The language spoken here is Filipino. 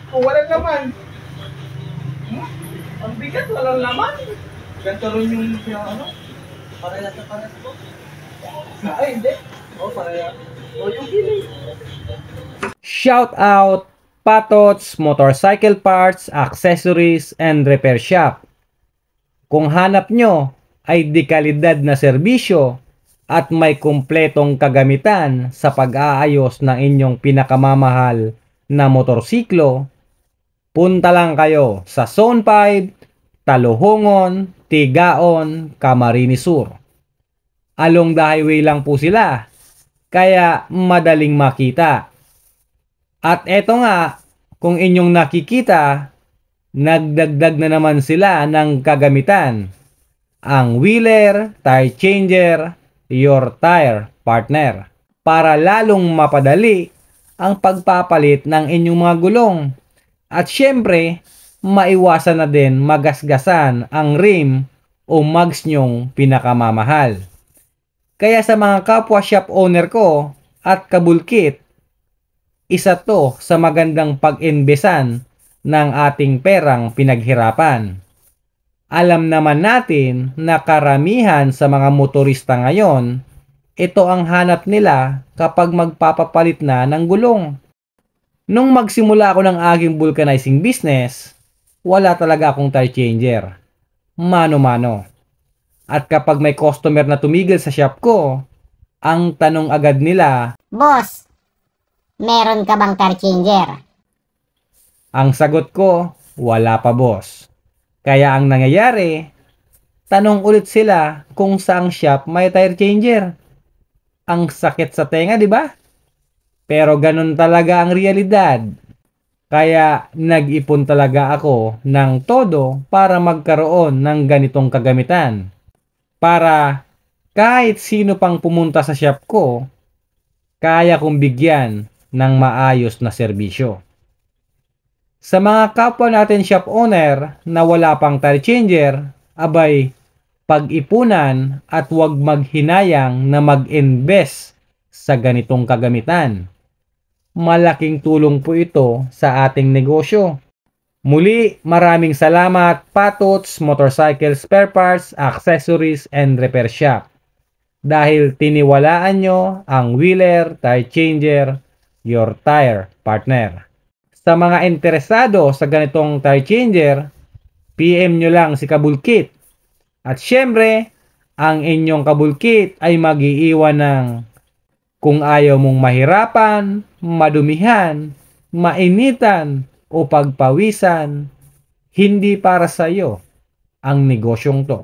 Kung walang laman. Ang bigat, walang laman. Ganito rin yung ano. Parehas na parehas po. Ay, hindi. Parehas. Yung kilig. Shout out Patots Motorcycle Parts, Accessories, and Repair Shop. Kung hanap nyo ay dekalidad na serbisyo at may kumpletong kagamitan sa pag-aayos ng inyong pinakamamahal na motorsiklo, punta lang kayo sa Zone 5, Taluhongon, Tigaon, Camarines Sur. Along the highway lang po sila, kaya madaling makita. At eto nga, kung inyong nakikita, nagdagdag na naman sila ng kagamitan. Ang Wheeler Tire Changer, your tire partner. Para lalong mapadali ang pagpapalit ng inyong mga gulong. At syempre, maiwasan na din magasgasan ang rim o mags nyong pinakamamahal. Kaya sa mga kapwa shop owner ko at kabulkit, isa to sa magandang pag-inbesan ng ating perang pinaghirapan. Alam naman natin na karamihan sa mga motorista ngayon, ito ang hanap nila kapag magpapapalit na ng gulong. Nung magsimula ako ng aking vulcanizing business, wala talaga akong tire changer. Mano-mano. At kapag may customer na tumigil sa shop ko, ang tanong agad nila, "Boss, meron ka bang tire changer?" Ang sagot ko, wala pa boss. Kaya ang nangyayari, tanong ulit sila kung saang shop may tire changer. Ang sakit sa tenga, di ba? Pero ganun talaga ang realidad. Kaya nag-ipon talaga ako ng todo para magkaroon ng ganitong kagamitan. Para kahit sino pang pumunta sa shop ko, kaya kong bigyan ng maayos na serbisyo. Sa mga kapwa natin shop owner na wala pang tire changer, abay, pag-ipunan at huwag maghinayang na mag-invest sa ganitong kagamitan. Malaking tulong po ito sa ating negosyo. Muli, maraming salamat Patots Motorcycle Spare Parts, Accessories, and Repair Shop. Dahil tiniwalaan nyo ang Wheeler Tire Changer, your tire partner. Sa mga interesado sa ganitong tire changer, PM nyo lang si Kabulkit. At syempre, ang inyong kabulkit ay mag-iiwan ng kung ayaw mong mahirapan, madumihan, mainitan, o pagpawisan, hindi para sa iyo ang negosyong to.